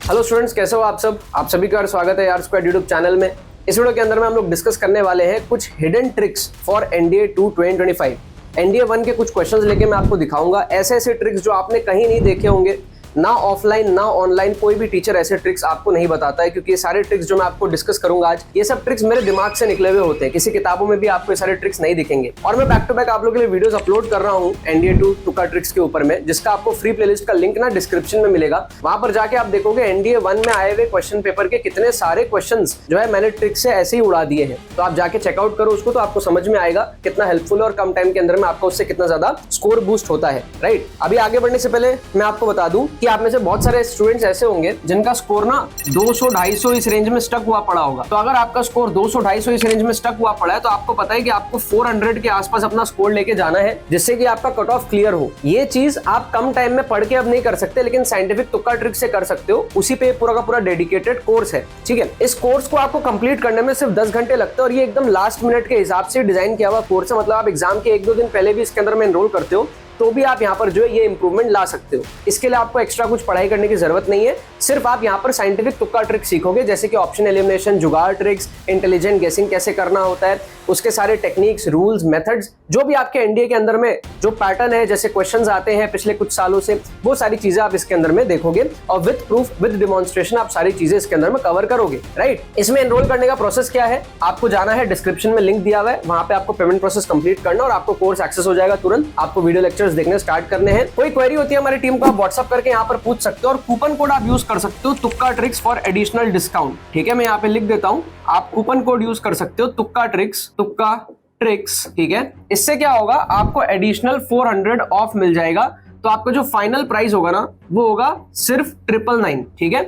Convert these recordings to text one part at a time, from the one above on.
Hello students, कैसे हो आप सब? आप सभी का स्वागत है यार स्क्वाड यूट्यूब चैनल में। इस वीडियो के अंदर में हम लोग डिस्कस करने वाले हैं कुछ hidden tricks for NDA 2 2025। NDA 1 के कुछ क्वेश्चंस लेके मैं आपको दिखाऊंगा, ऐसे ऐसे ट्रिक्स जो आपने कहीं नहीं देखे होंगे, ना ऑफलाइन ना ऑनलाइन। कोई भी टीचर ऐसे ट्रिक्स आपको नहीं बताता है, क्योंकि ये सारे ट्रिक्स जो मैं आपको डिस्कस करूंगा आज, ये सब ट्रिक्स मेरे दिमाग से निकले हुए होते हैं। किसी किताबों में भी आपको ये सारे ट्रिक्स नहीं दिखेंगे। और मैं बैक टू बैक आप लोगों के लिए वीडियोस अपलोड कर रहा हूँ एनडीए 2 तुक्का ट्रिक्स के ऊपर में, जिसका आपको फ्री प्लेलिस्ट का लिंक ना डिस्क्रिप्शन में मिलेगा। वहां पर जाके आप देखोगे एनडीए 1 में आए हुए क्वेश्चन पेपर के कितने सारे क्वेश्चन जो है मैंने ट्रिक्स से ऐसे ही उड़ा दिए हैं। तो आप जाके चेकआउट करो उसको, तो आपको समझ में आएगा कितना हेल्पफुल है और कम टाइम के अंदर में आपका उससे कितना ज्यादा स्कोर बूस्ट होता है। राइट, अभी आगे बढ़ने से पहले मैं आपको बता दूं कि आप में से बहुत सारे स्टूडेंट्स ऐसे होंगे जिनका स्कोर ना 200-250 इस रेंज में स्टक हुआ पड़ा होगा। तो अगर आपका स्कोर 200-250 इस रेंज में स्टक हुआ पड़ा है, तो आपको पता है कि आपको 400 के आसपास अपना स्कोर लेके जाना है, जिससे कि आपका कट ऑफ क्लियर हो। ये चीज आप कम टाइम में पढ़ के अब नहीं कर सकते, लेकिन साइंटिफिक तुक्का ट्रिक से कर सकते हो। उसी पे पूरा का पूरा डेडिकेटेड कोर्स है। ठीक है, इस कोर्स को आपको कंप्लीट करने में सिर्फ 10 घंटे लगते हैं, और ये एकदम लास्ट मिनट के हिसाब से डिजाइन किया हुआ कोर्स है। मतलब आप एग्जाम के 1-2 दिन पहले भी इसके अंदर में एनरोल करते हो तो भी आप यहाँ पर जो है ये इंप्रूवमेंट ला सकते हो। इसके लिए आपको एक्स्ट्रा कुछ पढ़ाई करने की जरूरत नहीं है, सिर्फ आप यहाँ पर साइंटिफिक तुक्का ट्रिक सीखोगे, जैसे कि ऑप्शन एलिमिनेशन, जुगाड़ ट्रिक्स, इंटेलिजेंट गेसिंग कैसे करना होता है, उसके सारे टेक्निक्स, रूल्स, मेथड्स, जो भी आपके एनडीए के अंदर में जो पैटर्न है, जैसे क्वेश्चंस आते हैं पिछले कुछ सालों से, वो सारी चीजें आप इसके अंदर में देखोगे और विद प्रूफ विद डिमॉन्स्ट्रेशन आप सारी चीजें इसके अंदर में कवर करोगे। राइट, इसमें एनरोल करने का प्रोसेस क्या है? आपको जाना है, डिस्क्रिप्शन में लिंक दिया हुआ है, वहां पे आपको पेमेंट प्रोसेस कंप्लीट करना और आपको कोर्स एक्सेस हो जाएगा तुरंत। आपको वीडियो लेक्चर्स देखने स्टार्ट करने हैं। कोई क्वेरी होती है हमारी टीम को आप व्हाट्सएप करके यहाँ पर पूछ सकते हो, और कूपन कोड आप यूज कर सकते हो तुक्का ट्रिक्स फॉर एडिशनल डिस्काउंट। ठीक है, मैं यहाँ पे लिख देता हूँ, आप कूपन कोड यूज कर सकते हो तुक्का ट्रिक्स। ठीक है, इससे क्या होगा, आपको एडिशनल 400 ऑफ मिल जाएगा। तो आपका जो फाइनल प्राइस होगा ना, वो होगा सिर्फ 999। ठीक है,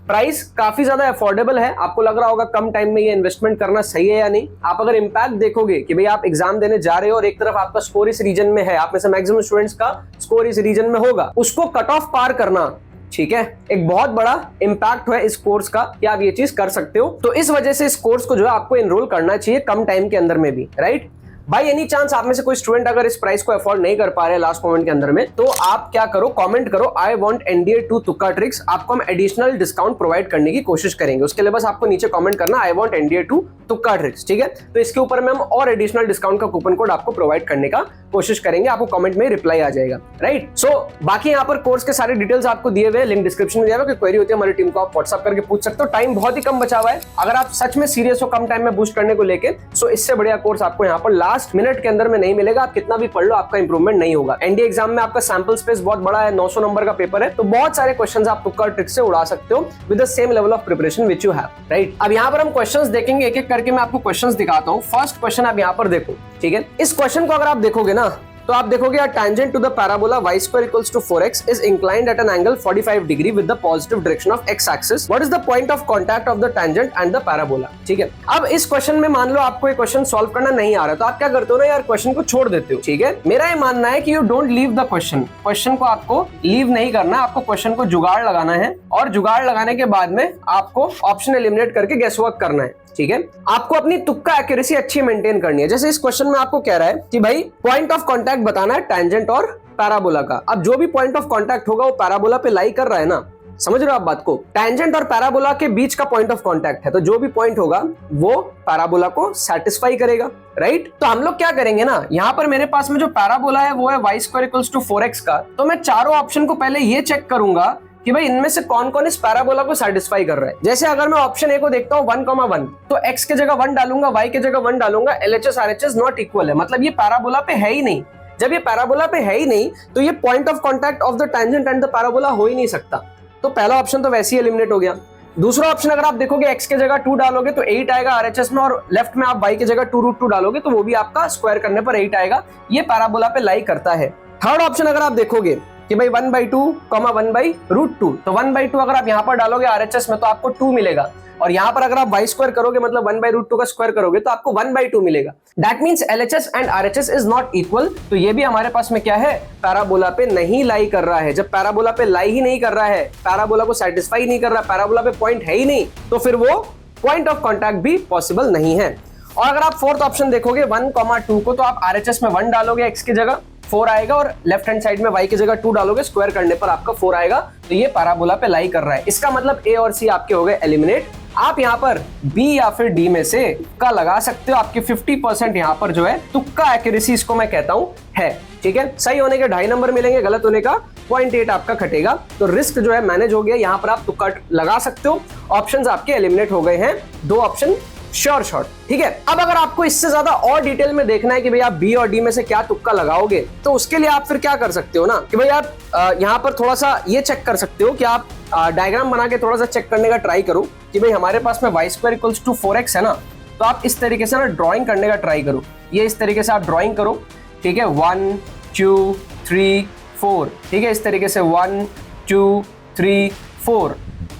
प्राइस काफी ज्यादा अफोर्डेबल है। आपको लग रहा होगा कम टाइम में ये इन्वेस्टमेंट करना सही है या नहीं। आप अगर इंपैक्ट देखोगे कि भाई आप एग्जाम देने जा रहे हो और एक तरफ आपका स्कोर इस रीजन में है, आप में से मैक्सिमम स्टूडेंट्स का स्कोर इस रीजन में होगा, उसको कट ऑफ पार करना, ठीक है, एक बहुत बड़ा इंपैक्ट है इस कोर्स का कि आप ये चीज कर सकते हो। तो इस वजह से इस कोर्स को जो है आपको एनरोल करना चाहिए कम टाइम के अंदर में भी। राइट, बाय एनी चांस आप में से कोई स्टूडेंट अगर इस प्राइस को अफोर्ड नहीं कर पा रहे लास्ट मोमेंट के अंदर में, तो आप क्या करो, कमेंट करो आई वांट एनडीए 2 तुक्का ट्रिक्स। आपको हम एडिशनल डिस्काउंट प्रोवाइड करने की कोशिश करेंगे। उसके लिए बस आपको नीचे कमेंट करना आई वांट एनडीए 2 तुक्का ट्रिक्स। ठीक है, तो इसके ऊपर में हम और एडिशनल डिस्काउंट का कूपन कोड आपको प्रोवाइड करने का कोशिश करेंगे। आपको कमेंट में रिप्लाई आ जाएगा। राइट, सो बाकी यहाँ पर कोर्स के सारे डिटेल्स आपको दिए हुए, लिंक डिस्क्रिप्शन में दिया हुआ। कोई क्वेरी होती है हमारी टीम को आप व्हाट्सएप करके पूछ सकते हो। टाइम बहुत ही कम बचा हुआ है। अगर आप सच में सीरियस हो कम टाइम में बूस्ट करने को लेके, सो इससे बढ़िया कोर्स आपको यहाँ पर लास्ट मिनट के अंदर नहीं मिलेगा। आप कितना भी पढ़ लो, आपका इंप्रूवमेंट नहीं होगा। एनडीए एग्जाम में आपका सैंपल स्पेस बहुत बड़ा है, 900 नंबर का पेपर है, तो बहुत सारे क्वेश्चंस आप तुक्का ट्रिक से उड़ा सकते हो with the same level of preparation which you have. Right, अब यहाँ पर हम क्वेश्चंस देखेंगे, एक एक करके मैं आपको क्वेश्चंस दिखाता हूँ। फर्स्ट क्वेश्चन आप यहाँ पर देखो। ठीक है, इस क्वेश्चन को अगर आप देखोगे ना, तो आप देखोगे a tangent to the parabola y square equals to 4x is inclined at an angle 45 degree with the positive direction of x axis. What is the point of contact of the tangent and the parabola? ठीक है, अब इस question में मान लो आपको ये question solve करना नहीं आ रहा, तो आप क्या करते हो ना यार, क्वेश्चन को छोड़ देते हो। ठीक है, मेरा ये मानना है कि you don't leave the question को आपको लीव नहीं करना, आपको क्वेश्चन को जुगाड़ लगाना है, और जुगाड़ लगाने के बाद में आपको ऑप्शन एलिमिनेट करके गेस वर्क करना है। ठीक है, आपको अपनी तुक्का एक्यूरेसी अच्छी मेंटेन करनी है। जैसे इस क्वेश्चन में आपको कह रहा है कि भाई पॉइंट ऑफ कांटेक्ट बताना है टैंजेंट और पैराबोला का। अब जो भी पॉइंट ऑफ कांटेक्ट होगा वो पैराबोला पे लाई कर रहा है ना, समझ रहे हो आप बात को? टैंजेंट और पैराबोला के बीच का पॉइंट ऑफ कांटेक्ट है, तो जो भी पॉइंट होगा वो पैराबोला को सेटिस्फाई करेगा। राइट, तो हम लोग क्या करेंगे ना, यहाँ पर मेरे पास में जो पैराबोला है वो है y square equals to 4x का। तो मैं चारों ऑप्शन को पहले ये चेक करूंगा कि भाई इनमें से कौन कौन इस पैराबोला को सेटिस्फाई कर रहा है। जैसे अगर मैं ऑप्शन ए को देखता हूँ 1,1, तो x के जगह 1 डालूंगा, y के जगह 1 डालूंगा, LHS RHS नॉट इक्वल है, मतलब ये पैराबोला पे है ही नहीं। जब ये पैराबोला पे है ही नहीं, तो ये point of contact of the tangent and the parabola हो ही नहीं सकता। तो पहला ऑप्शन तो वैसे ही एलिमिनेट हो गया। दूसरा ऑप्शन अगर आप देखोगे x के जगह 2 डालोगे तो 8 आएगा RHS में, और लेफ्ट में आप y की जगह 2√2 डालोगे तो वो भी आपका स्क्वायर करने पर 8 आएगा। ये पैराबोला पे लाई करता है। थर्ड ऑप्शन अगर आप देखोगे कि भाई 1/2, 1/√2, तो 1/2 अगर आप यहाँ पर डालोगे RHS में तो आपको 2 मिलेगा, और यहाँ पर अगर आप y स्क्वायर करोगे मतलब 1/√2 का स्क्वायर करोगे तो आपको 1/2 मिलेगा। That means LHS and RHS is not equal. तो ये भी हमारे पास में क्या है, पैराबोला पे नहीं लाई कर रहा है। जब पैराबोला पे लाई ही नहीं कर रहा है, पैराबोला को सेटिस्फाई नहीं कर रहा, पैराबोला पे पॉइंट है ही नहीं, तो फिर वो पॉइंट ऑफ कॉन्टैक्ट भी पॉसिबल नहीं है। और अगर आप फोर्थ ऑप्शन देखोगे 1,2 को, तो आप RHS में 1 डालोगे x की जगह, 4 आएगा और लेफ्ट हैंड साइड में y की जगह 2 डालोगे, स्क्वायर करने पर आपका 4 आएगा। तो ये पैराबोला पे लाई कर रहा है। इसका मतलब A और C आपके हो गए एलिमिनेट। आप यहाँ पर B या फिर D में से तुक्का लगा सकते हो। आपके 50% यहाँ पर जो है तुक्का एक्यूरेसी इसको मैं कहता हूँ है। ठीक है, सही होने के 2.5 नंबर मिलेंगे, गलत होने का 0.8 आपका कटेगा। तो रिस्क जो है मैनेज हो गया। यहाँ पर आप तुक्का लगा सकते हो। ऑप्शंस आपके एलिमिनेट हो गए हैं, 2 ऑप्शन श्योर शॉट। ठीक है, अब अगर आपको इससे ज्यादा और डिटेल में देखना है कि भाई आप बी और डी में से क्या तुक्का लगाओगे, तो उसके लिए आप फिर क्या कर सकते हो ना कि भाई आप यहाँ पर थोड़ा सा ये चेक कर सकते हो कि आप डायग्राम बना के थोड़ा सा चेक करने का ट्राई करो कि भाई हमारे पास में y square equals to 4x है ना। तो आप इस तरीके से ना ड्रॉइंग करने का ट्राई करो। ये इस तरीके से आप ड्रॉइंग करो। ठीक है, 1 2 3 4। ठीक है, इस तरीके से 1 2 3 4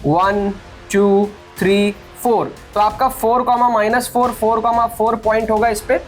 1 2 3 4। तो आपका 4, -4 4, 4 पॉइंट होगा इस पे।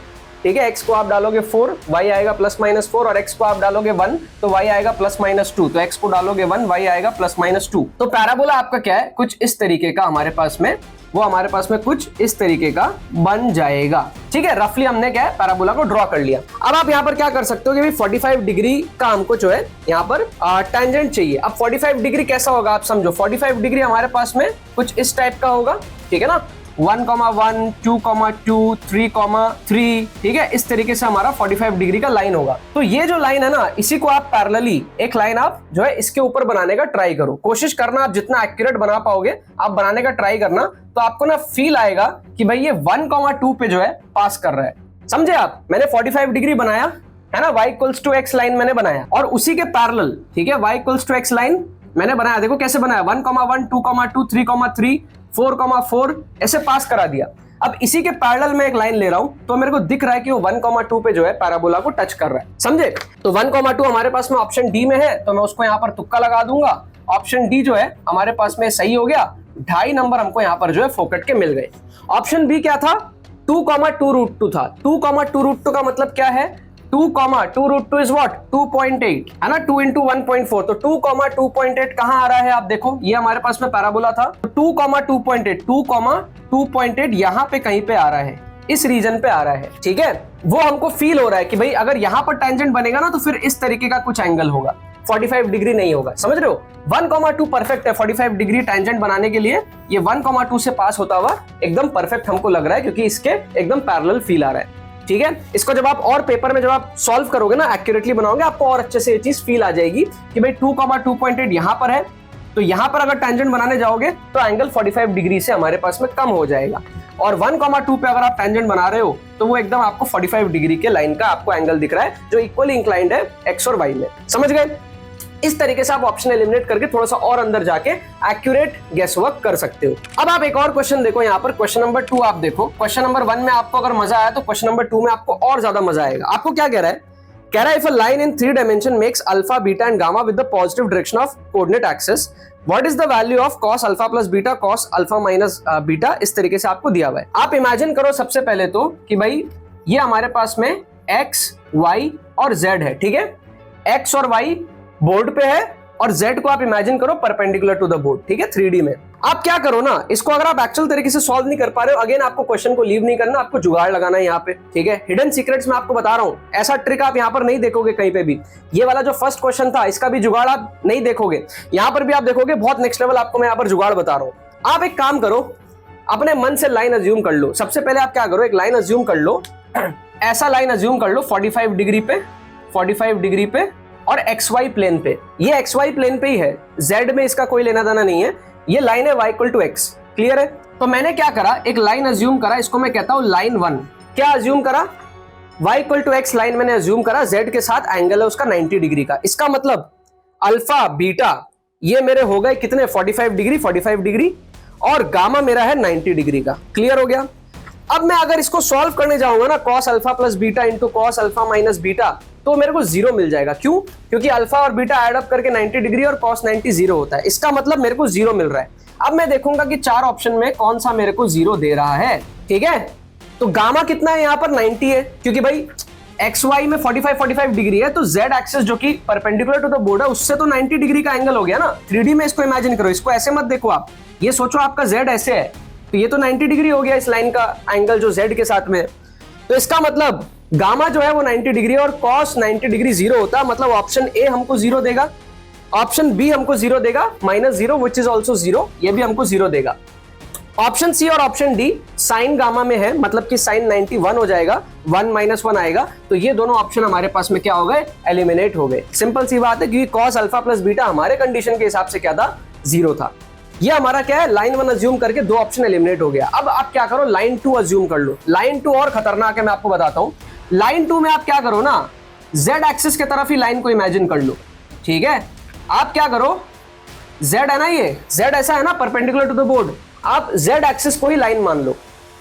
ठीक है, x को आप डालोगे 4, y आएगा +-4, और x को आप डालोगे 1 तो y आएगा +-2। तो x को डालोगे 1, y आएगा +-2। तो पैराबोला आपका क्या है, कुछ इस तरीके का हमारे पास में, वो हमारे पास में कुछ इस तरीके का बन जाएगा। ठीक है, रफली हमने क्या है पैराबोला को ड्रॉ कर लिया। अब आप यहाँ पर क्या कर सकते हो कि 45 डिग्री का हमको जो है यहाँ पर टेंजेंट चाहिए। अब 45 डिग्री कैसा होगा आप समझो। 45 डिग्री हमारे पास में कुछ इस टाइप का होगा। ठीक है ना, 1,1 2,2 3,3। ठीक है, इस तरीके से हमारा 45 डिग्री का लाइन होगा। तो ये जो लाइन है ना, इसी को आप पैरेलली एक लाइन आप जो है इसके ऊपर बनाने का ट्राई करो। कोशिश करना आप जितना एक्यूरेट बना पाओगे आप बनाने का ट्राई करना। तो आपको ना फील आएगा कि भाई ये 1,2 पे जो है पास कर रहा है। समझे आप, मैंने 45 डिग्री बनाया है ना, y equals to x line मैंने बनाया और उसी के पैरेलल, ठीक है, y equals to x line मैंने बनाया। देखो कैसे बनाया, 1,1 2,2 3,3 4,4 ऐसे पास करा दिया। अब इसी के पैरेलल में एक लाइन ले रहा हूं तो मेरे को दिख रहा है कि वो 1,2 पे जो है पैराबोला को टच कर रहा है। समझे, तो 1,2 हमारे पास में ऑप्शन डी में है, तो मैं उसको यहाँ पर तुक्का लगा दूंगा। ऑप्शन डी जो है हमारे पास में सही हो गया। 2.5 नंबर हमको यहाँ पर जो है फोकट के मिल गए। ऑप्शन बी क्या था, 2,2√2 था। 2,2√2 का मतलब क्या है, 2,2√2 इज व्हाट, 2.8 है ना, 2 × 1.4। तो 2,2.8 कहां आ रहा है आप देखो, ये हमारे पास में पैराबोला था। 2,2.8 यहां पे कहीं पे आ रहा है, इस रीजन पे आ रहा है। ठीक है, वो हमको फील हो रहा है कि भाई अगर यहां पर टेंजेंट बनेगा ना तो फिर इस तरीके का कुछ एंगल होगा, 45 डिग्री नहीं होगा। समझ रहे हो, 1,2 परफेक्ट है 45 डिग्री टेंजेंट बनाने के लिए। ये 1,2 से पास होता हुआ एकदम परफेक्ट हमको लग रहा है क्योंकि इसके एकदम पैरेलल फील आ रहा है। ठीक है, इसको जब आप और पेपर में जब आप सॉल्व करोगे ना, एक्यूरेटली बनाओगे, आपको और अच्छे से ये चीज फील आ जाएगी कि भाई 2,2.8 यहां पर है। तो यहां पर अगर टेंजेंट बनाने जाओगे तो एंगल 45 डिग्री से हमारे पास में कम हो जाएगा। और 1,2 पे अगर आप टेंजेंट बना रहे हो तो वो एकदम आपको 45 डिग्री के लाइन का आपको एंगल दिख रहा है जो इक्वली इंक्लाइंड है एक्स और वाई में। समझ गए, इस तरीके से आप ऑप्शन एलिमिनेट करके थोड़ा सा और अंदर जाके एक्यूरेट गेस वर्क कर सकते हो। अब आप एक और क्वेश्चन देखो, यहाँ पर क्वेश्चन नंबर 2 आप देखो। क्वेश्चन नंबर 1 में आपको अगर मजा आया तो क्वेश्चन नंबर 2 में आपको और ज्यादा मजा आएगा। आपको क्या कह रहा है, कह रहा है if a line in 3 dimension makes alpha beta and gamma with the positive direction of coordinate axis, what is the value of cos alpha plus beta cos alpha minus beta. इस तरीके से आपको दिया हुआ है। आप इमेजिन करो सबसे पहले तो कि भाई ये हमारे पास में x y और z है। ठीक है, x और y बोर्ड पे है और z को आप इमेजिन करो परपेंडिकुलर टू द बोर्ड। ठीक है, 3D में। आप क्या करो ना, इसको अगर आप एक्चुअल तरीके से सॉल्व नहीं कर पा रहे हो, अगेन आपको क्वेश्चन को लीव नहीं करना, आपको जुगाड़ लगाना है यहाँ पे। ठीक है, हिडन सीक्रेट्स मैं आपको बता रहा हूँ, ऐसा ट्रिक आप यहाँ पर नहीं देखोगे कहीं पे भी। ये वाला जो फर्स्ट क्वेश्चन था इसका भी जुगाड़ आप नहीं देखोगे, यहाँ पर भी आप देखोगे बहुत नेक्स्ट लेवल आपको मैं यहाँ पर जुगाड़ बता रहा हूँ। आप एक काम करो, अपने मन से लाइन अज्यूम कर लो। सबसे पहले आप क्या करो, एक लाइन अज्यूम कर लो, ऐसा लाइन अज्यूम कर लो 45 डिग्री पे, 45 डिग्री पे और XY प्लेन पे। ये XY प्लेन पे ही है, Z में इसका कोई लेना देना नहीं है। ये लाइन है y equal to x। Clear है, तो मैंने क्या करा, एक लाइन अज्यूम करा, इसको मैं कहता हूं लाइन 1। क्या अज्यूम करा, y equal to x line मैंने अज्यूम करा, Z के साथ एंगल है उसका 90 डिग्री का। इसका मतलब अल्फा बीटा ये मेरे हो गए कितने, 45 डिग्री 45 डिग्री, और गामा मेरा है 90 डिग्री का। क्लियर हो गया। अब मैं अगर इसको सॉल्व करने जाऊंगा ना, cos alpha plus beta into cos alpha minus beta, तो मेरे को 0 मिल जाएगा। क्यों, क्योंकि अल्फा और बीटा ऐड अप करके 90 डिग्री और cos 90 0 होता है। इसका मतलब मेरे को 0 मिल रहा है। अब मैं देखूंगा कि 4 ऑप्शन में कौन सा मेरे को 0 दे रहा है। ठीक है, तो गामा कितना है यहाँ पर 90 है, क्योंकि भाई XY में 45 डिग्री है, तो Z एक्सिस जो कि परपेंडिकुलर टू द बोर्ड है उससे तो 90 डिग्री का एंगल हो गया ना। 3D में इसको इमेजिन करो, इसको ऐसे मत देखो आप, ये सोचो आपका Z ऐसे है तो ये तो 90 डिग्री हो गया इस लाइन का एंगल जो Z के साथ में है। तो इसका मतलब गामा जो है वो 90 डिग्री और कॉस 90 डिग्री जीरो होता है, मतलब ऑप्शन ए हमको जीरो देगा, ऑप्शन बी हमको जीरो देगा, -0 विच इज ऑल्सो जीरो, ये भी हमको जीरो देगा। ऑप्शन सी और ऑप्शन डी साइन गामा में है, मतलब कि साइन 91 हो जाएगा, 1 - 1 आएगा, तो ये दोनों ऑप्शन हमारे पास में क्या हो गए, एलिमिनेट हो गए। सिंपल सी बात है, क्योंकि कॉस अल्फा प्लस बीटा हमारे कंडीशन के हिसाब से क्या था, जीरो था। ये हमारा क्या है, लाइन 1 अज्यूम करके दो ऑप्शन एलिमिनेट हो गया। अब आप क्या करो, लाइन 2 अज्यूम कर लो। लाइन 2 और खतरनाक है, मैं आपको बताता हूं। लाइन 2 में आप क्या करो ना, जेड एक्सिस की तरफ ही लाइन को इमेजिन कर लो, ठीक है। आप क्या करो, जेड है ना, ये जेड ऐसा है ना परपेंडिकुलर टू द बोर्ड, आप जेड एक्सिस को ही लाइन मान लो,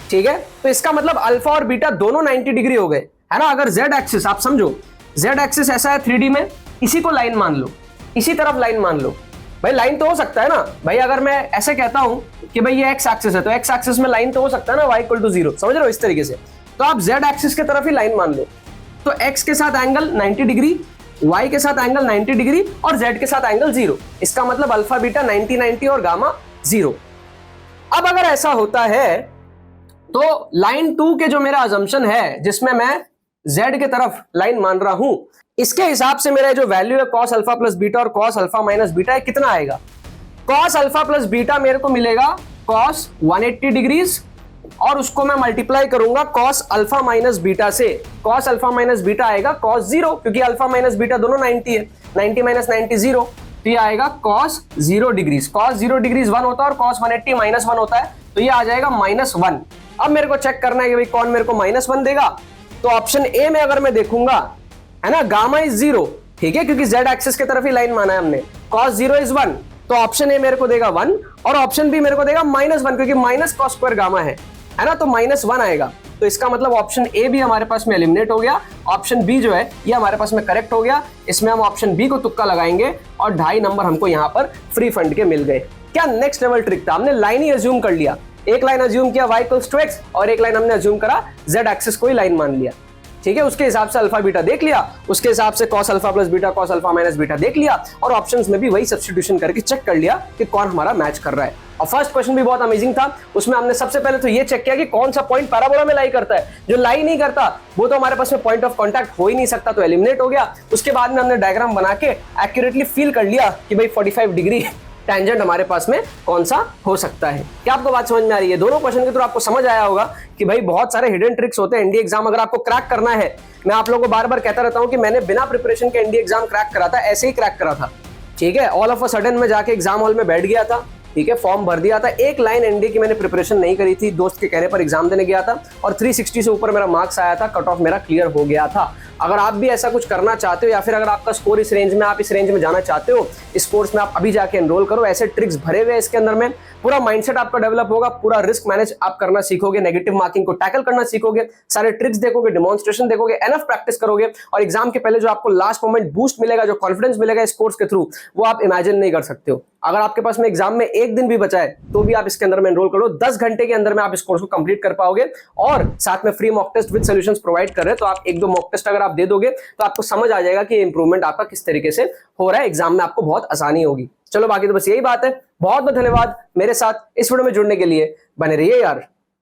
ठीक है। तो इसका मतलब अल्फा और बीटा दोनों 90 डिग्री हो गए, है ना। अगर जेड एक्सिस आप समझो, जेड एक्सिस ऐसा है 3D में, इसी को लाइन मान लो, इसी तरफ लाइन मान लो। भाई लाइन तो हो सकता है ना भाई, अगर मैं ऐसे कहता हूं कि भाई ये एक्स एक्सिस है, तो एक्स एक्सिस में लाइन तो हो सकता है ना, y = 0, समझ रहे हो, इस तरीके से। तो आप जेड एक्सिस की तरफ ही लाइन मान लो, तो एक्स के साथ एंगल 90 डिग्री, y के साथ एंगल 90 डिग्री और z के साथ एंगल 0। इसका मतलब अल्फा बीटा 90 90 और गामा 0। अब अगर ऐसा होता है तो लाइन 2 के जो मेरा अजम्पशन है, जिसमें मैं z के तरफ लाइन मान रहा हूं, इसके हिसाब से मेरा जो वैल्यू है cos अल्फा प्लस बीटा और cos अल्फा माइनस बीटा है, कितना आएगा। cos अल्फा प्लस बीटा मेरे को मिलेगा cos 180 डिग्रीज, और उसको मैं मल्टीप्लाई करूंगा cos अल्फा माइनस बीटा से। cos अल्फा माइनस बीटा आएगा cos 0, क्योंकि अल्फा माइनस बीटा दोनों 90 है, 90 - 90 0, तो ये आएगा cos 0 डिग्रीज। cos 0 डिग्रीज 1 होता है और cos 180 -1 होता है, तो ये आ जाएगा -1। अब मेरे को चेक करना है कि भाई कौन मेरे को -1 देगा। तो ऑप्शन ए में अगर मैं देखूंगा, है ना, गामा इज 0, ठीक है, क्योंकि z एक्सिस की तरफ ही लाइन माना है हमने। cos 0 इज 1, तो ऑप्शन ए मेरे को देगा 1 और ऑप्शन बी मेरे को देगा -1, क्योंकि माइनस cos स्क्वायर गामा है ना, तो -1 आएगा। तो इसका मतलब ऑप्शन ए भी हमारे पास में एलिमिनेट हो गया। ऑप्शन बी जो है ये हमारे पास में करेक्ट हो गया। इसमें हम ऑप्शन बी को तुक्का लगाएंगे और 2.5 नंबर हमको यहाँ पर फ्री फंड के मिल गए। क्या नेक्स्ट लेवल ट्रिक था, हमने लाइन ही अज्यूम कर लिया। एक लाइन अज्यूम किया y = x और एक लाइन हमने अज्यूम करा z एक्सिस को ही लाइन मान लिया, ठीक है। उसके हिसाब से अल्फा बीटा देख लिया, उसके हिसाब से cos alpha plus beta cos alpha minus beta देख लिया, और ऑप्शंस में भी वही सब्स्टिट्यूशन करके चेक कर लिया कि कौन हमारा मैच कर रहा है। और फर्स्ट क्वेश्चन भी बहुत अमेजिंग था, उसमें हमने सबसे पहले तो ये चेक किया कि कौन सा पॉइंट पैराबोला में लाई करता है। जो लाई नहीं करता वो तो हमारे पास में पॉइंट ऑफ कांटेक्ट हो ही नहीं सकता, तो एलिमिनेट हो गया। उसके बाद में हमने डायग्राम बना के एक्यूरेटली फील कर लिया कि भाई 45 डिग्री टेंजेंट हमारे पास में कौन सा हो सकता है। क्या आपको बात समझ में आ रही है? दोनों क्वेश्चन के थ्रू आपको समझ आया होगा कि भाई बहुत सारे हिडन ट्रिक्स होते हैं एनडीए एग्जाम अगर आपको क्रैक करना है। मैं आप लोगों को बार बार कहता रहता हूं कि मैंने बिना प्रिपरेशन के एनडीए एग्जाम क्रैक करा था, ऐसे ही क्रैक करा था, ठीक है। ऑल ऑफ अ सडन में जाके एग्जाम हॉल में बैठ गया था, ठीक है, फॉर्म भर दिया था, एक लाइन एनडीए की मैंने प्रिपरेशन नहीं करी थी, दोस्त के कहने पर एग्जाम देने गया था और 360 से ऊपर मेरा मार्क्स आया था, कट ऑफ मेरा क्लियर हो गया था। अगर आप भी ऐसा कुछ करना चाहते हो या फिर अगर आपका स्कोर इस रेंज में, आप इस रेंज में जाना चाहते हो, इस कोर्स में आप अभी जाके एनरोल करो। ऐसे ट्रिक्स भरे हुए इसके अंदर में, पूरा माइंडसेट आपका डेवलप होगा, पूरा रिस्क मैनेज आप करना सीखोगे, नेगेटिव मार्किंग को टैकल करना सीखोगे, सारे ट्रिक्स देखोगे, डेमोन्स्ट्रेशन देखोगे, एनफ प्रैक्टिस करोगे, और एग्जाम के पहले जो आपको लास्ट मोमेंट बूस्ट मिलेगा, जो कॉन्फिडेंस मिलेगा इस कोर्स के थ्रू, वो आप इमेजिन नहीं कर सकते हो। अगर आपके पास में एग्जाम में एक दिन भी बचा है तो भी आप इसके अंदर में एनरोल करो, 10 घंटे के अंदर में आप इस कोर्स को कंप्लीट कर पाओगे, और साथ में free mock test with solutions provide कर रहे हैं। तो आप 1-2 मॉक टेस्ट अगर आप दे दोगे तो आपको समझ आ जाएगा कि इंप्रूवमेंट आपका किस तरीके से हो रहा है, एग्जाम में आपको बहुत आसानी होगी। चलो बाकी तो बस यही बात है। बहुत बहुत धन्यवाद मेरे साथ इस वीडियो में जुड़ने के लिए, बने रहिए यार।